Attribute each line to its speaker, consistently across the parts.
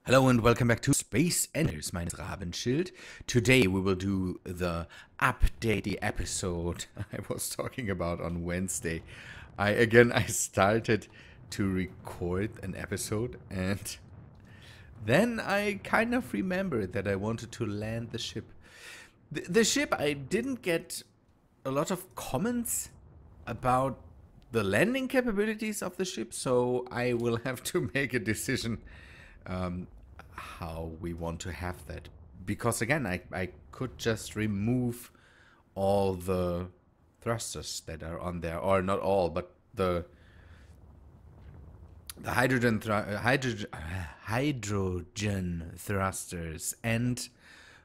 Speaker 1: Hello and welcome back to Space Enders. My name is Rabenschild. Today we will do the update episode I was talking about on Wednesday. I started to record an episode and then I kind of remembered that I wanted to land the ship. The ship, I didn't get a lot of comments about the landing capabilities of the ship, so I will have to make a decision how we want to have that. Because again, I could just remove all the thrusters that are on there, or not all, but the hydrogen thrusters and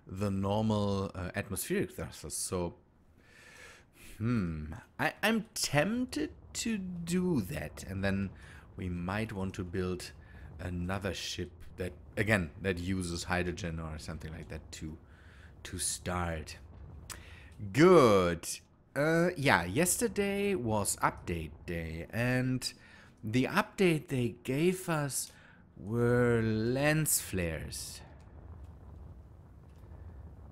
Speaker 1: the normal atmospheric thrusters. So I'm tempted to do that, and then we might want to build another ship that that uses hydrogen or something like that to start. Good. Yeah, yesterday was update day, and the update they gave us were lens flares.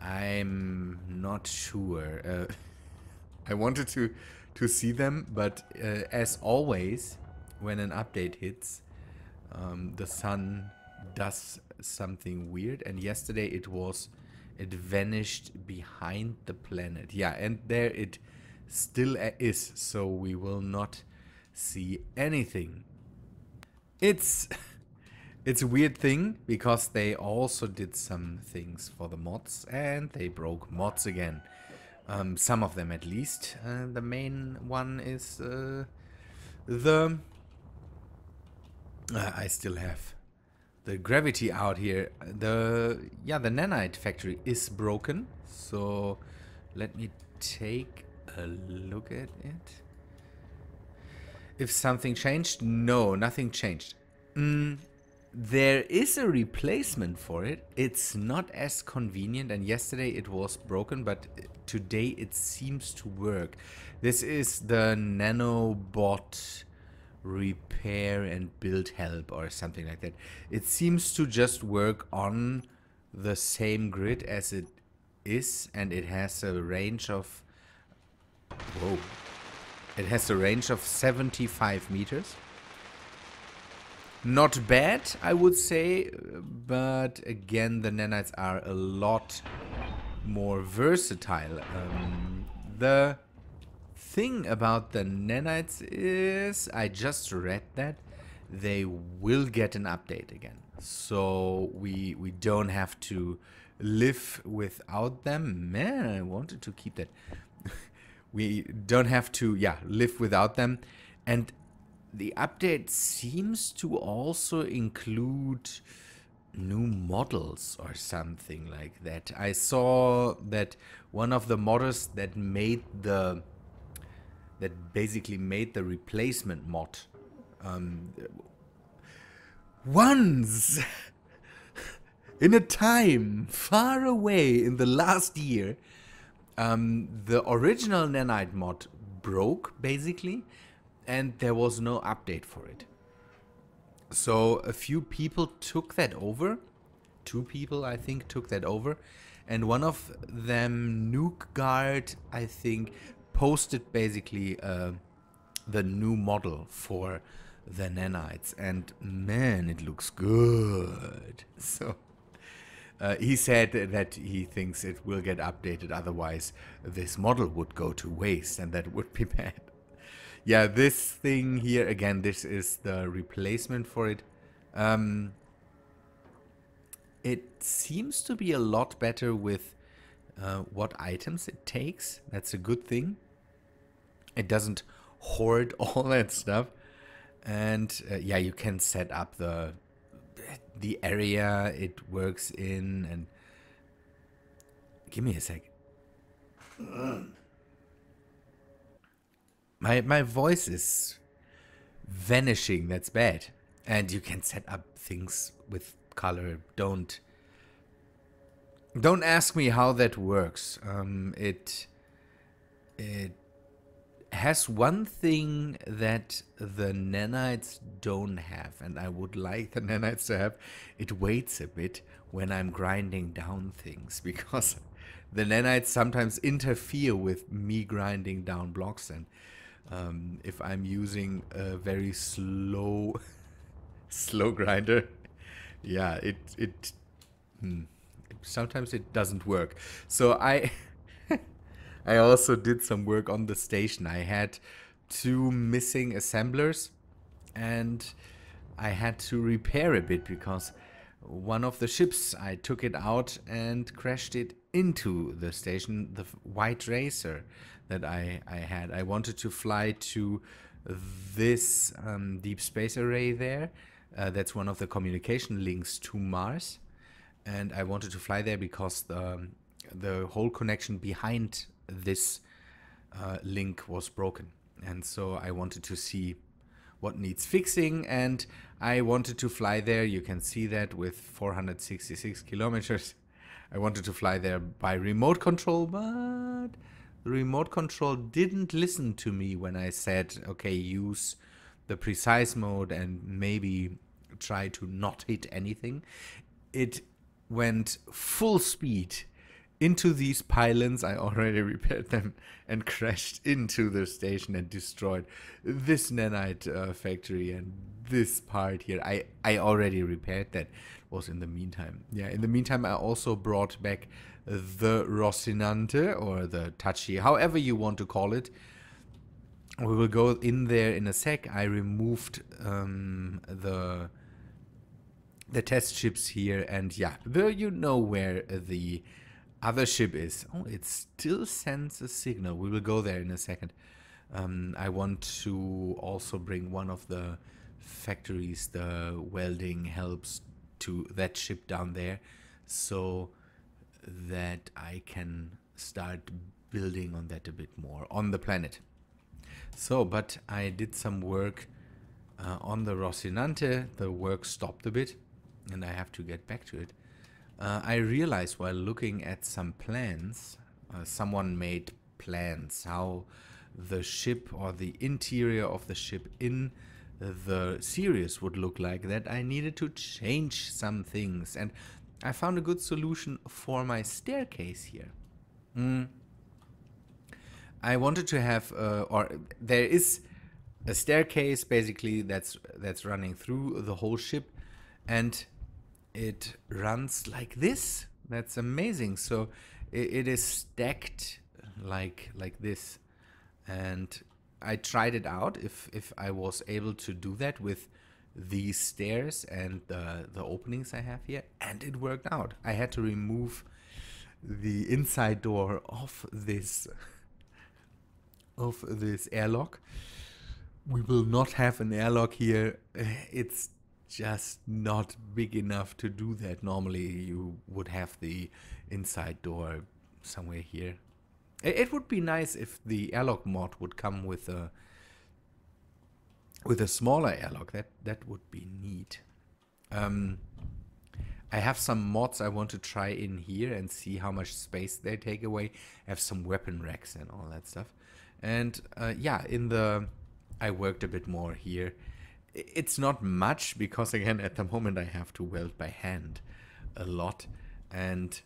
Speaker 1: I'm not sure. I wanted to see them, but as always, when an update hits, the sun does something weird, and yesterday it vanished behind the planet. Yeah, and there it still is, so we will not see anything. It's it's a weird thing because they also did some things for the mods and they broke mods again. Some of them at least. The main one is I still have the gravity out here. The nanite factory is broken. So let me take a look at it. If something changed? No, nothing changed. There is a replacement for it. It's not as convenient, and yesterday it was broken, but today it seems to work. This is the nanobot repair and build help or something like that. It seems to just work on the same grid as it is, and it has a range of it has a range of 75 meters. Not bad, I would say, but again, the nanites are a lot more versatile. The thing about the nanites is, I just read that they will get an update again. So we don't have to live without them. Man, I wanted to keep that. We don't have to, live without them. And the update seems to also include new models or something like that. I saw that one of the models that basically made the replacement mod once in a time far away in the last year, the original nanite mod broke basically, and there was no update for it. So a few people took that over. 2 people, I think, took that over. And one of them, NukeGuard, I think, posted basically the new model for the nanites. And man, it looks good. So he said that he thinks it will get updated. Otherwise, this model would go to waste, and that would be bad. Yeah, this thing here, again, this is the replacement for it. It seems to be a lot better with what items it takes. That's a good thing. It doesn't hoard all that stuff. And yeah, you can set up the area it works in. And give me a sec. My voice is vanishing. That's bad. And you can set up things with color. Don't ask me how that works. has one thing that the nanites don't have, and I would like the nanites to have. It waits a bit when I'm grinding down things, because the nanites sometimes interfere with me grinding down blocks, and if I'm using a very slow slow grinder, yeah, sometimes it doesn't work. So I also did some work on the station. I had 2 missing assemblers, and I had to repair a bit because one of the ships, I took it out and crashed it into the station, the White Racer that I had. I wanted to fly to this deep space array there. That's one of the communication links to Mars. And I wanted to fly there because the whole connection behind this link was broken. And so I wanted to see what needs fixing, and I wanted to fly there. You can see that with 466 kilometers. I wanted to fly there by remote control, but the remote control didn't listen to me when I said, okay, use the precise mode and maybe try to not hit anything. It went full speed into these pylons. I already repaired them, and crashed into the station and destroyed this nanite factory and this part here. I already repaired that. Was in the meantime. Yeah, in the meantime I also brought back the Rocinante, or the Tachi, however you want to call it. We will go in there in a sec. I removed the test ships here, and yeah, there you know where the other ship is. Oh, it still sends a signal. We will go there in a second. I want to also bring one of the factories, the welding helps, to that ship down there, so that I can start building on that a bit more on the planet. So, but I did some work on the Rocinante. The work stopped a bit, and I have to get back to it. I realized while looking at some plans, someone made plans how the ship, or the interior of the ship in the series, would look like, that I needed to change some things, and I found a good solution for my staircase here. I wanted to have, or there is a staircase basically that's running through the whole ship, and it runs like this. That's amazing. So it is stacked like this, and I tried it out if I was able to do that with these stairs and the openings I have here, and it worked out. I had to remove the inside door of this airlock. We will not have an airlock here. It's just not big enough to do that. Normally you would have the inside door somewhere here. It would be nice if the airlock mod would come with a smaller airlock. That would be neat. I have some mods I want to try in here and see how much space they take away. I have some weapon racks and all that stuff. And yeah, I worked a bit more here. It's not much because, again, at the moment I have to weld by hand a lot, and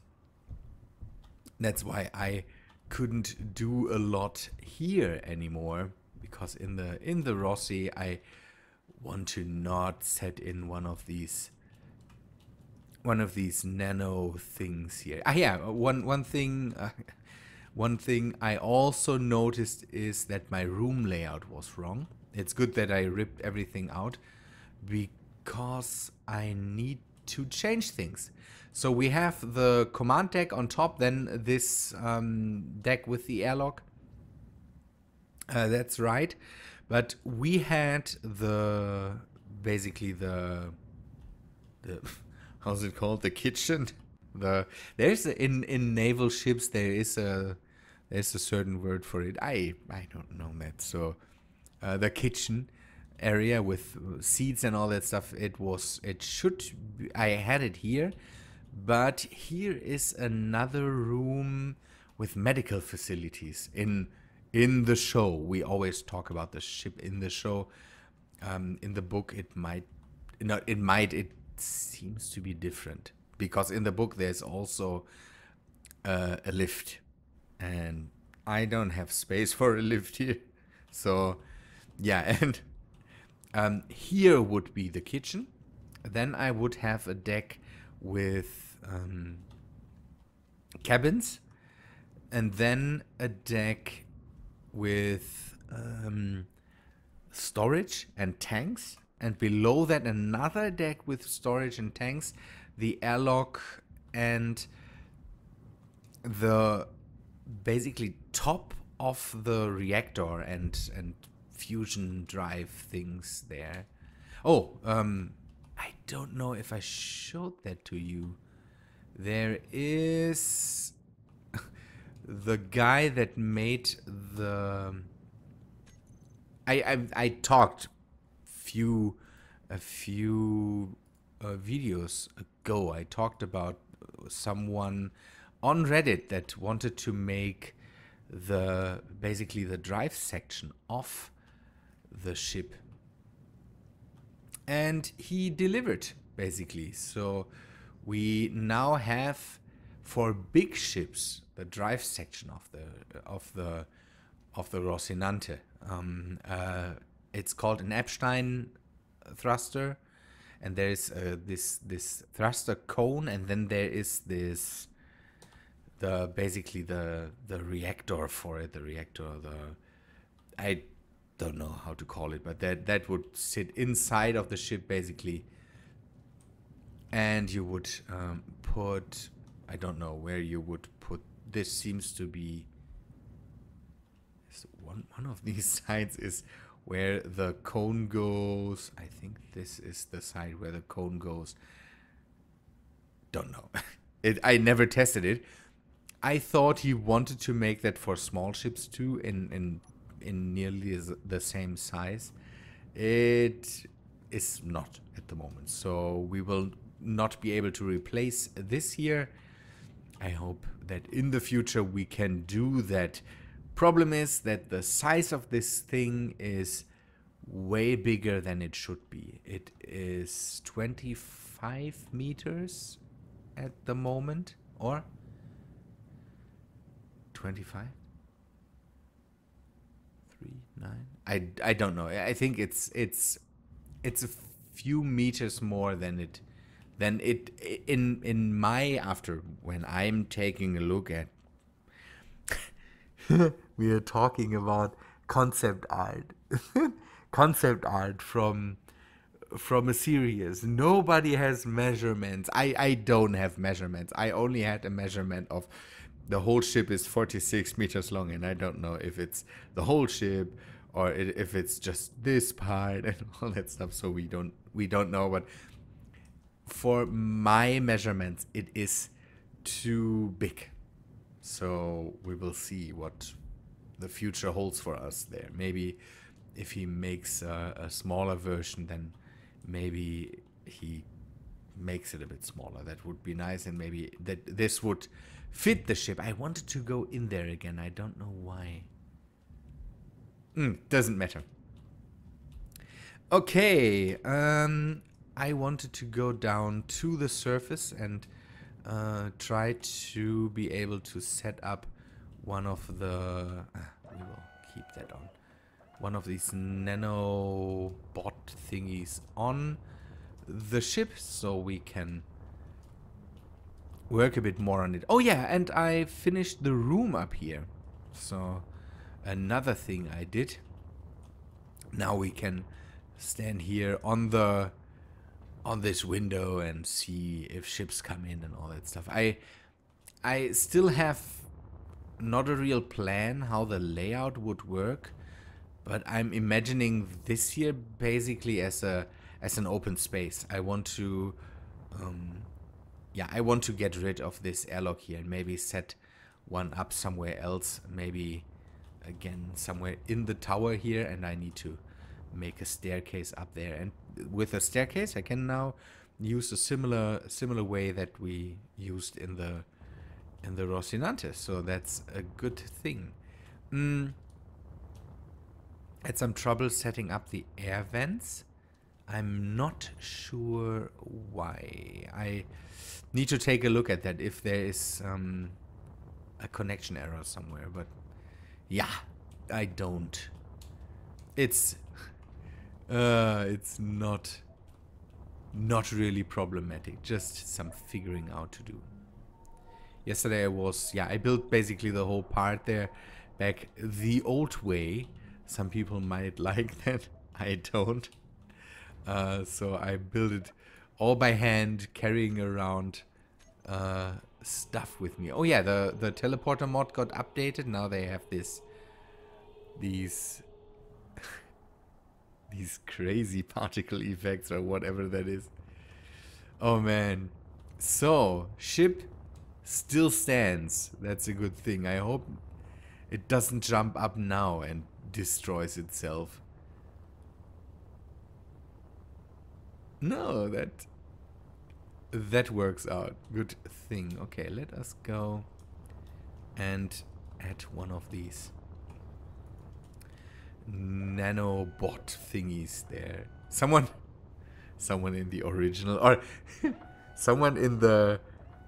Speaker 1: that's why I couldn't do a lot here anymore, because in the Rossi I want to not set in one of these nano things here. Yeah, one thing I also noticed is that my room layout was wrong. It's good that I ripped everything out, because I need to change things. So we have the command deck on top, then this deck with the airlock. That's right. But we had basically the how's it called? The kitchen. In naval ships there's a certain word for it. I don't know that. So the kitchen area with seats and all that stuff. I had it here, but here is another room with medical facilities in in the show. We always talk about the ship in the show. In the book, it might, it seems to be different, because in the book there's also a lift, and I don't have space for a lift here. So yeah, and here would be the kitchen. Then I would have a deck with cabins, and then a deck with storage and tanks, and below that another deck with storage and tanks, the airlock, and the basically top of the reactor and fusion drive things there. Oh, I don't know if I showed that to you. There is the guy that made the. I talked a few videos ago. I talked about someone on Reddit that wanted to make basically the drive section of the ship, and he delivered basically. So we now have, for big ships, the drive section of the Rocinante. It's called an Epstein thruster, and there's this thruster cone, and then there is this basically the reactor for it. I don't know how to call it, but that would sit inside of the ship basically, and you would put, I don't know where you would put this. Seems to be one of these sides is where the cone goes. I think this is the side where the cone goes. Don't know. I never tested it. I thought he wanted to make that for small ships too, in nearly the same size. It is not at the moment, so we will not be able to replace this here. I hope that in the future we can do that. Problem is that the size of this thing is way bigger than it should be. It is 25 meters at the moment, or 25? 3.9? I don't know. I think it's a few meters more than it in my, after when I'm taking a look at. We are talking about concept art. Concept art from a series. Nobody has measurements. I don't have measurements. I only had a measurement of the whole ship is 46 meters long, and I don't know if it's the whole ship or if it's just this part and all that stuff. So we don't know. But for my measurements, it is too big. So we will see what the future holds for us there. Maybe if he makes a smaller version, then maybe he makes it a bit smaller. That would be nice, and maybe this would fit the ship. I wanted to go in there again. I don't know why. Doesn't matter. Okay, I wanted to go down to the surface and try to be able to set up one of the we will keep that on, one of these nanobot thingies on the ship, so we can work a bit more on it. Oh yeah, and I finished the room up here. So another thing I did. Now we can stand here on this window and see if ships come in and all that stuff. I still have not a real plan how the layout would work, but I'm imagining this here basically as an open space. I want to I want to get rid of this airlock here and maybe set one up somewhere else, maybe again somewhere in the tower here, and I need to make a staircase up there. And with a staircase I can now use a similar way that we used in the Rocinante, so that's a good thing. Had some trouble setting up the air vents. I'm not sure why. I need to take a look at that if there is a connection error somewhere, but yeah, I don't. It's not really problematic, just some figuring out to do. Yesterday I built basically the whole part there back the old way. Some people might like that, I don't. So I built it all by hand, carrying around stuff with me. Oh yeah, the teleporter mod got updated. Now they have these crazy particle effects or whatever that is. Oh man. So, ship still stands. That's a good thing. I hope it doesn't jump up now and destroys itself. No, that works out. Good thing. Okay, let us go and add one of these nanobot thingies there. Someone in the original, or someone in the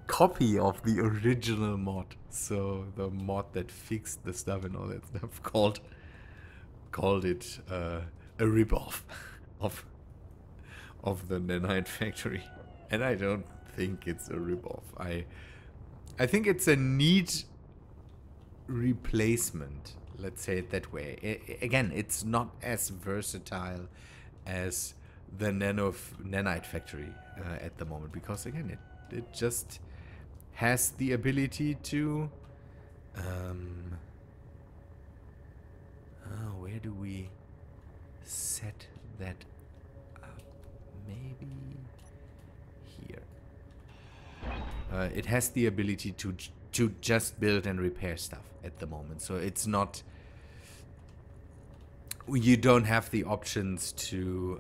Speaker 1: copy of the original mod. So the mod that fixed the stuff and all that stuff called it a ripoff of the Nanite factory. And I don't think it's a ripoff. I think it's a neat replacement. Let's say it that way. Again, it's not as versatile as the Nanite factory at the moment, because again, it just has the ability to where do we set that up? Maybe here. It has the ability to just build and repair stuff at the moment, so it's not, you don't have the options to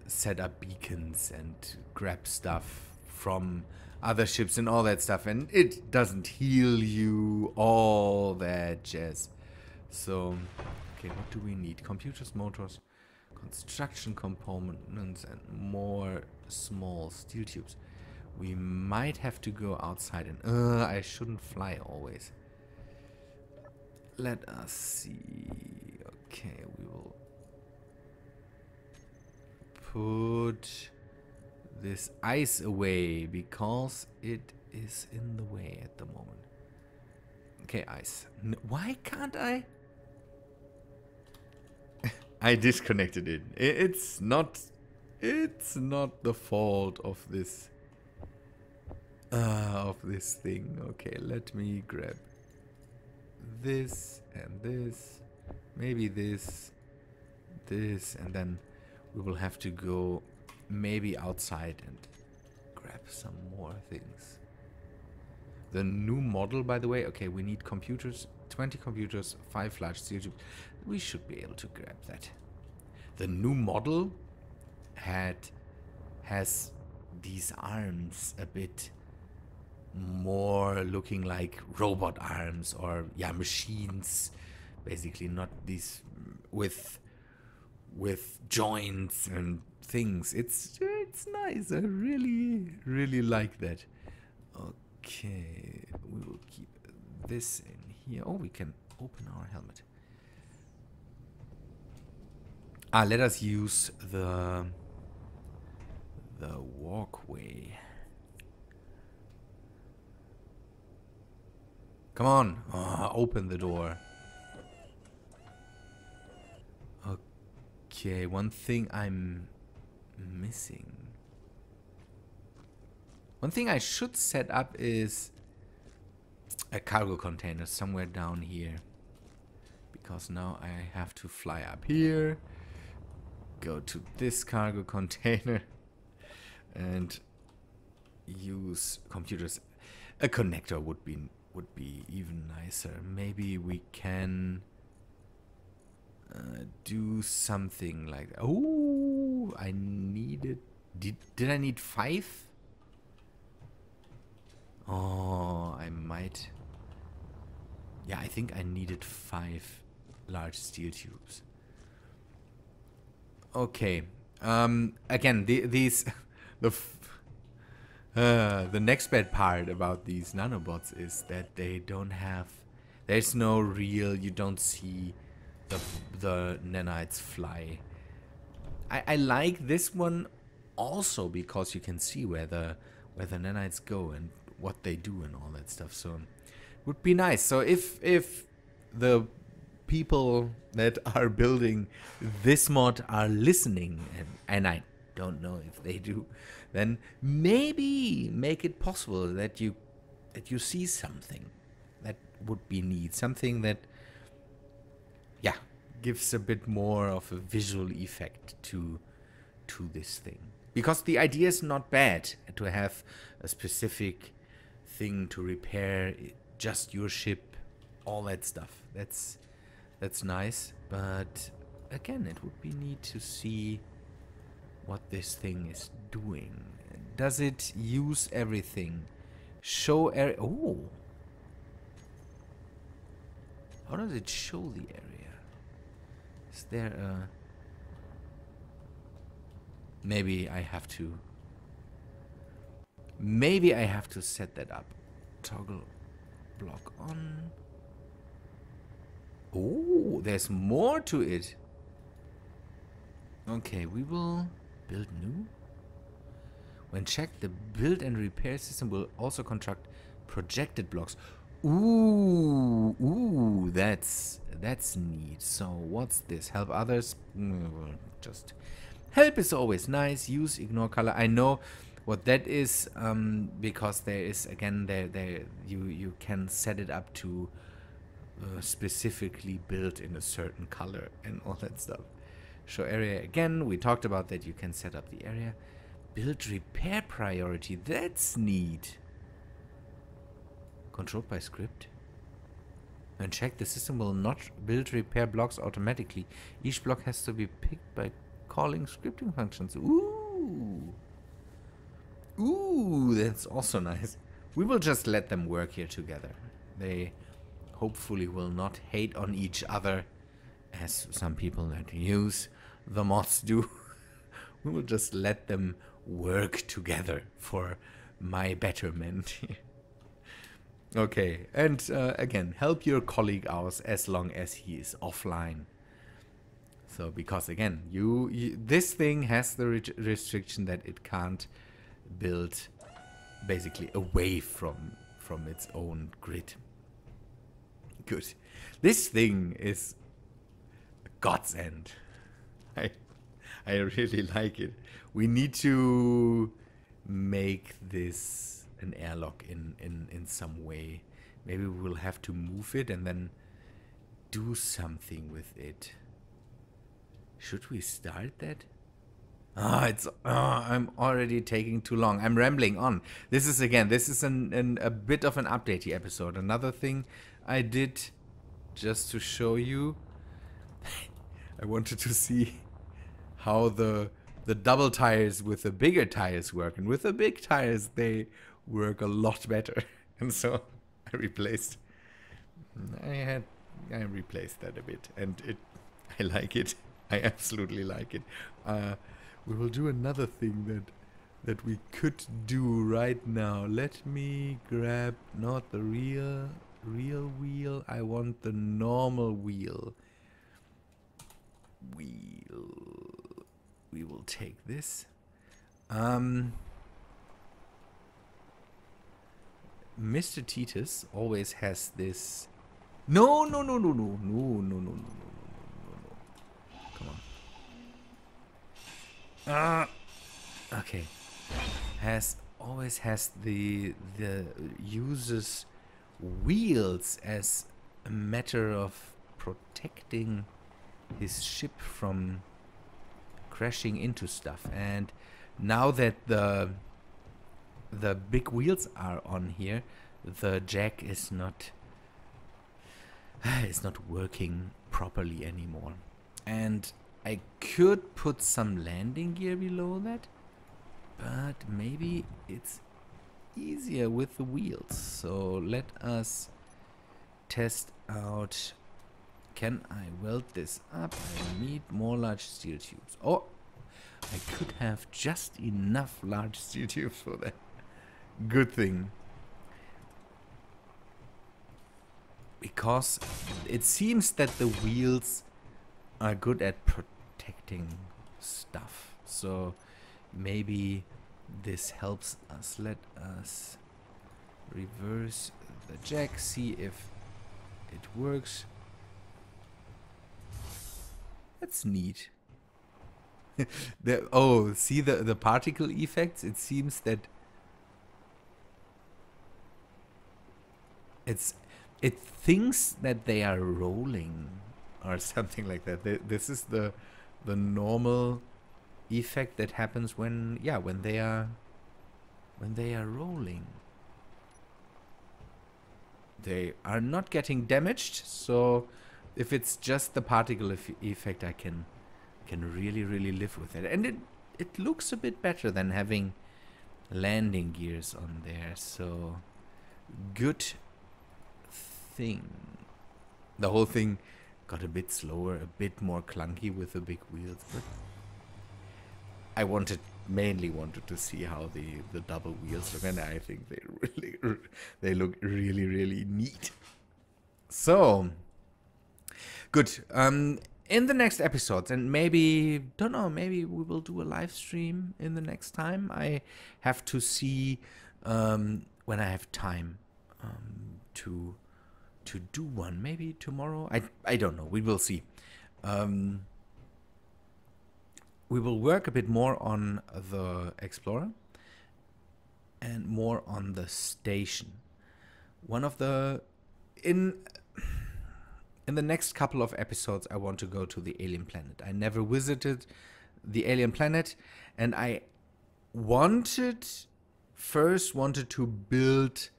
Speaker 1: set up beacons and grab stuff from other ships and all that stuff, and it doesn't heal you, all that jazz. So, okay, what do we need? Computers, motors, construction components, and more small steel tubes. We might have to go outside, and I shouldn't fly always. Let us see. Okay, we will put this ice away because it is in the way at the moment. Okay, ice. Why can't I? I disconnected it. It's not the fault of this thing. Okay, let me grab this and this, maybe this, and then we will have to go maybe outside and grab some more things. The new model, by the way, okay, we need computers, 20 computers, 5 large steel tubes. We should be able to grab that. The new model has these arms a bit more looking like robot arms, or yeah, machines, basically, not these with joints and things. It's nice. I really like that. Okay, we will keep this in here. Oh, we can open our helmet. Let us use the walkway. Come on, open the door. Okay, one thing I'm missing. One thing I should set up is a cargo container somewhere down here. Because now I have to fly up here, go to this cargo container, and use computers. A connector would be even nicer. Maybe we can do something like that. Oh, I needed. Did I need 5? Oh, I might. Yeah, I think I needed 5 large steel tubes. Okay. Again, these the next bad part about these nanobots is that they don't have. There's no real. You don't see the nanites fly. I like this one also because you can see where the nanites go and what they do and all that stuff. So it would be nice. So if the people that are building this mod are listening, and I don't know if they do, then maybe make it possible that you see something that would be neat, something that, yeah, gives a bit more of a visual effect to this thing. Because the idea is not bad to have a specific thing to repair just your ship, all that stuff. That's nice, but again, it would be neat to see what this thing is doing. Does it use everything? Show area. Oh, how does it show the area? Is there a? Maybe I have to. Maybe I have to set that up. Toggle block on. Oh, there's more to it. Okay, we will build new. When checked, the build and repair system will also construct projected blocks. Ooh, that's neat. So what's this? Help others? Just help is always nice. Use ignore color. I know what that is, because there is again you can set it up to specifically built in a certain color and all that stuff. Show area again. We talked about that. You can set up the area. Build repair priority. That's neat. Controlled by script. When checked, the system will not build repair blocks automatically. Each block has to be picked by calling scripting functions. Ooh, that's also nice. We will just let them work here together. They hopefully will not hate on each other, as some people that use the mods do. We will just let them work together for my betterment. Okay, and again, help your colleague out as long as he is offline. So, because again, this thing has the restriction that it can't build basically away from its own grid. Good. This thing is a godsend. I really like it. We need to make this an airlock in some way. Maybe we'll have to move it and then do something with it. Should we start that? I'm already taking too long. I'm rambling on. This is a bit of an updatey episode. Another thing I did just to show you. I wanted to see how the double tires with the bigger tires work, and with the big tires they work a lot better. And so I replaced that a bit, and I like it. I absolutely like it. We will do another thing that we could do right now. Let me grab not the real wheel. I want the normal wheel. We will take this. Mr. Titus always has this. No. Come on. Okay. Always has the uses wheels as a matter of protecting his ship from crashing into stuff. And now that the big wheels are on here, the jack is not working properly anymore. And I could put some landing gear below that, but maybe it's easier with the wheels. So let us test out Can I weld this up? I need more large steel tubes. Oh, I could have just enough large steel tubes for that. Good thing. Because it seems that the wheels are good at protecting stuff. So maybe this helps us. Let us reverse the jack, see if it works. That's neat. See the particle effects? It seems that it thinks that they are rolling or something like that. This is the normal effect that happens when they are rolling. They are not getting damaged, so if it's just the particle effect, I can really live with it. And it looks a bit better than having landing gears on there, so good thing. The whole thing got a bit slower, a bit more clunky with the big wheels, but I mainly wanted to see how the double wheels look, and I think they look really neat. So good. In the next episodes, and maybe maybe we will do a live stream in the next time. I have to see when I have time to do one. Maybe tomorrow. I don't know. We will see. We will work a bit more on the Explorer and more on the station. One of the in the next couple of episodes, I want to go to the alien planet. I never visited the alien planet, and I first wanted to build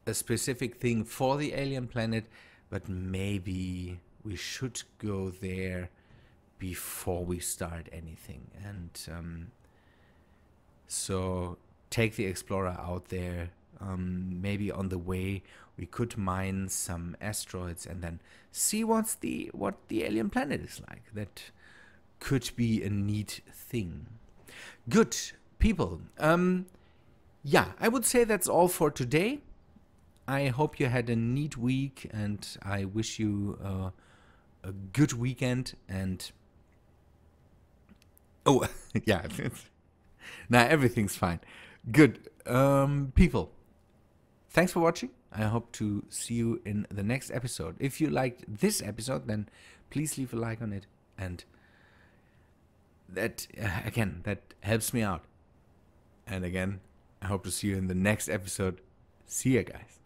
Speaker 1: a specific thing for the alien planet, but maybe we should go there before we start anything. And so take the Explorer out there. Maybe on the way we could mine some asteroids and then see what the alien planet is like. That could be a neat thing. Good people. Yeah, I would say that's all for today. I hope you had a neat week, and I wish you a good weekend. And oh yeah, now everything's fine. Good people. Thanks for watching. I hope to see you in the next episode. If you liked this episode, then please leave a like on it. And that, again, that helps me out. And again, I hope to see you in the next episode. See ya, guys.